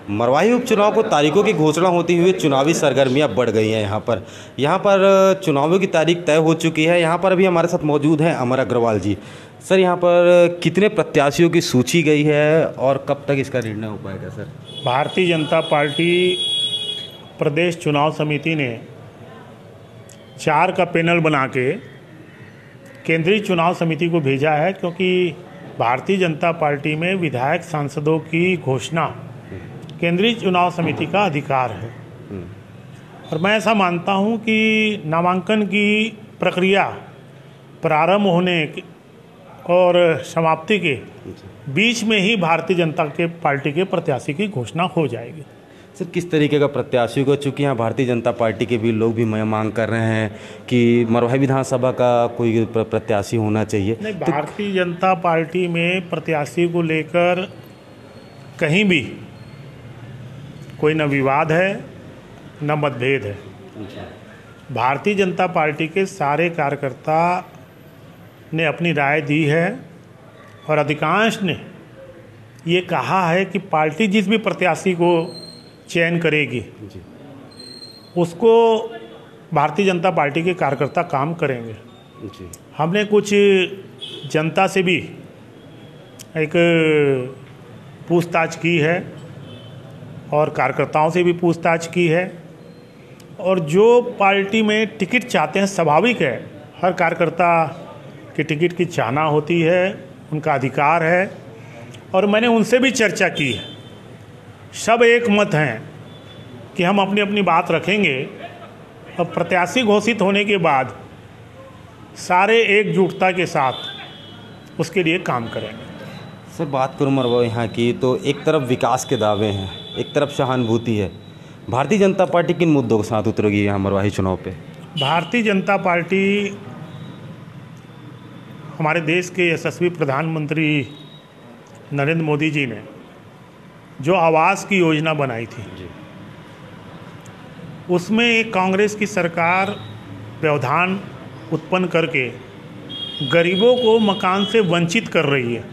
मरवाही उपचुनाव को तारीखों की घोषणा होते हुए चुनावी सरगर्मियां बढ़ गई हैं। यहाँ पर चुनावों की तारीख तय हो चुकी है। यहाँ पर अभी हमारे साथ मौजूद हैं अमर अग्रवाल जी। सर, यहाँ पर कितने प्रत्याशियों की सूची गई है और कब तक इसका निर्णय हो पाएगा सर? भारतीय जनता पार्टी प्रदेश चुनाव समिति ने 4 का पैनल बना के केंद्रीय चुनाव समिति को भेजा है, क्योंकि भारतीय जनता पार्टी में विधायक सांसदों की घोषणा केंद्रीय चुनाव समिति का अधिकार है। और मैं ऐसा मानता हूं कि नामांकन की प्रक्रिया प्रारंभ होने और समाप्ति के बीच में ही भारतीय जनता पार्टी के प्रत्याशी की घोषणा हो जाएगी। सर, किस तरीके का प्रत्याशी को, चूँकि यहाँ भारतीय जनता पार्टी के भी लोग भी मांग कर रहे हैं कि मरवाही विधानसभा का कोई प्रत्याशी होना चाहिए। नहीं, भारतीय जनता पार्टी में प्रत्याशी को लेकर कहीं भी कोई न विवाद है न मतभेद है। भारतीय जनता पार्टी के सारे कार्यकर्ता ने अपनी राय दी है और अधिकांश ने ये कहा है कि पार्टी जिस भी प्रत्याशी को चयन करेगी उसको भारतीय जनता पार्टी के कार्यकर्ता काम करेंगे। हमने कुछ जनता से भी एक पूछताछ की है और कार्यकर्ताओं से भी पूछताछ की है, और जो पार्टी में टिकट चाहते हैं, स्वाभाविक है, हर कार्यकर्ता की टिकट की चाहना होती है, उनका अधिकार है। और मैंने उनसे भी चर्चा की है, सब एक मत हैं कि हम अपनी अपनी बात रखेंगे और प्रत्याशी घोषित होने के बाद सारे एकजुटता के साथ उसके लिए काम करेंगे। सर, बात करूँ मरवा यहाँ की, तो एक तरफ विकास के दावे हैं, एक तरफ सहानुभूति है। भारतीय जनता पार्टी किन मुद्दों के साथ उतरेगी यहाँ मरवाही चुनाव पे? भारतीय जनता पार्टी हमारे देश के यशस्वी प्रधानमंत्री नरेंद्र मोदी जी ने जो आवास की योजना बनाई थी उसमें एक कांग्रेस की सरकार व्यवधान उत्पन्न करके गरीबों को मकान से वंचित कर रही है।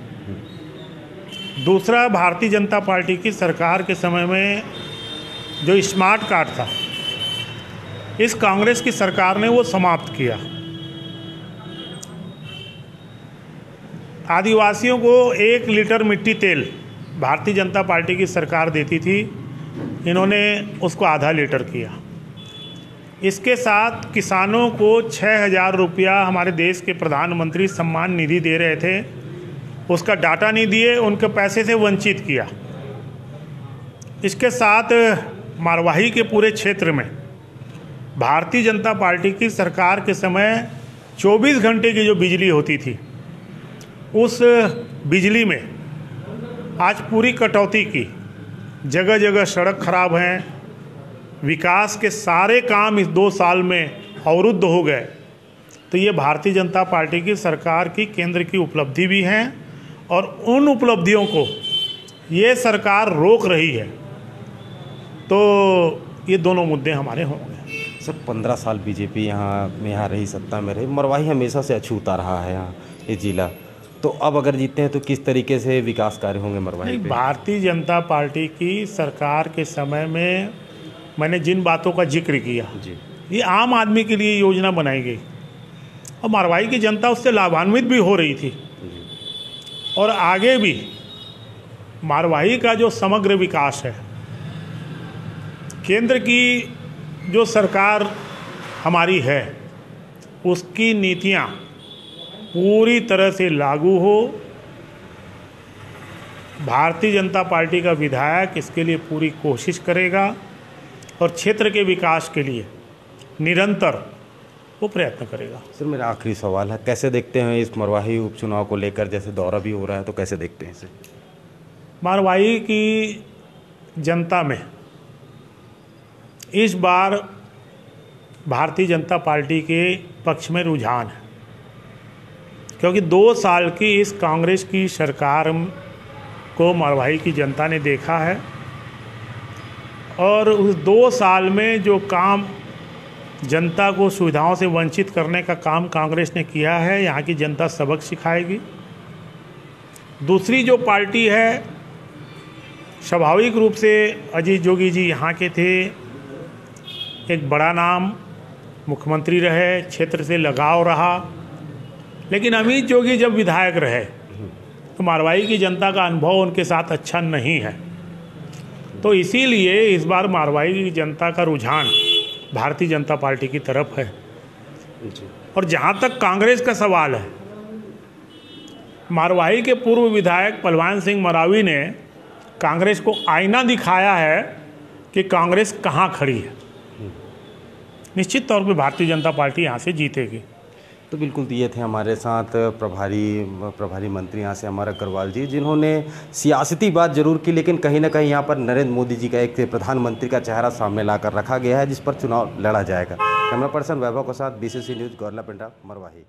दूसरा, भारतीय जनता पार्टी की सरकार के समय में जो स्मार्ट कार्ड था, इस कांग्रेस की सरकार ने वो समाप्त किया। आदिवासियों को 1 लीटर मिट्टी तेल भारतीय जनता पार्टी की सरकार देती थी, इन्होंने उसको आधा लीटर किया। इसके साथ किसानों को 6,000 रुपया हमारे देश के प्रधानमंत्री सम्मान निधि दे रहे थे, उसका डाटा नहीं दिए, उनके पैसे से वंचित किया। इसके साथ मरवाही के पूरे क्षेत्र में भारतीय जनता पार्टी की सरकार के समय 24 घंटे की जो बिजली होती थी, उस बिजली में आज पूरी कटौती की, जगह जगह सड़क खराब हैं, विकास के सारे काम इस 2 साल में अवरुद्ध हो गए। तो ये भारतीय जनता पार्टी की सरकार की केंद्र की उपलब्धि भी हैं, और उन उपलब्धियों को ये सरकार रोक रही है। तो ये दोनों मुद्दे हमारे होंगे। सर, 15 साल बीजेपी यहाँ रही, सत्ता में रही, मरवाही हमेशा से अछूता रहा है यहाँ ये जिला। तो अब अगर जीतते हैं तो किस तरीके से विकास कार्य होंगे मरवाही पे? भारतीय जनता पार्टी की सरकार के समय में मैंने जिन बातों का जिक्र किया जी, ये आम आदमी के लिए योजना बनाई गई और मरवाही की जनता उससे लाभान्वित भी हो रही थी। और आगे भी मरवाही का जो समग्र विकास है, केंद्र की जो सरकार हमारी है, उसकी नीतियाँ पूरी तरह से लागू हो। भारतीय जनता पार्टी का विधायक इसके लिए पूरी कोशिश करेगा और क्षेत्र के विकास के लिए निरंतर वो प्रयत्न करेगा। सर, मेरा आखिरी सवाल है, कैसे देखते हैं इस मरवाही उपचुनाव को लेकर? जैसे दौरा भी हो रहा है, तो कैसे देखते हैं इसे? मरवाही की जनता में इस बार भारतीय जनता पार्टी के पक्ष में रुझान है, क्योंकि 2 साल की इस कांग्रेस की सरकार को मरवाही की जनता ने देखा है, और उस 2 साल में जो काम जनता को सुविधाओं से वंचित करने का काम कांग्रेस ने किया है, यहाँ की जनता सबक सिखाएगी। दूसरी जो पार्टी है स्वाभाविक रूप से अजीत जोगी जी यहाँ के थे, एक बड़ा नाम, मुख्यमंत्री रहे, क्षेत्र से लगाव रहा। लेकिन अमित जोगी जब विधायक रहे तो मारवाड़ी की जनता का अनुभव उनके साथ अच्छा नहीं है। तो इसीलिए इस बार मारवाड़ी की जनता का रुझान भारतीय जनता पार्टी की तरफ है। और जहाँ तक कांग्रेस का सवाल है, मारवाड़ी के पूर्व विधायक पहलवान सिंह मरावी ने कांग्रेस को आईना दिखाया है कि कांग्रेस कहाँ खड़ी है। निश्चित तौर पे भारतीय जनता पार्टी यहाँ से जीतेगी। तो बिल्कुल ये थे हमारे साथ प्रभारी मंत्री यहाँ से अमर अग्रवाल जी, जिन्होंने सियासती बात जरूर की, लेकिन कहीं ना कहीं यहाँ पर नरेंद्र मोदी जी का एक प्रधानमंत्री का चेहरा सामने लाकर रखा गया है, जिस पर चुनाव लड़ा जाएगा। कैमरा पर्सन वैभव के साथ BCC न्यूज़, गौरला पिंडा, मरवाही।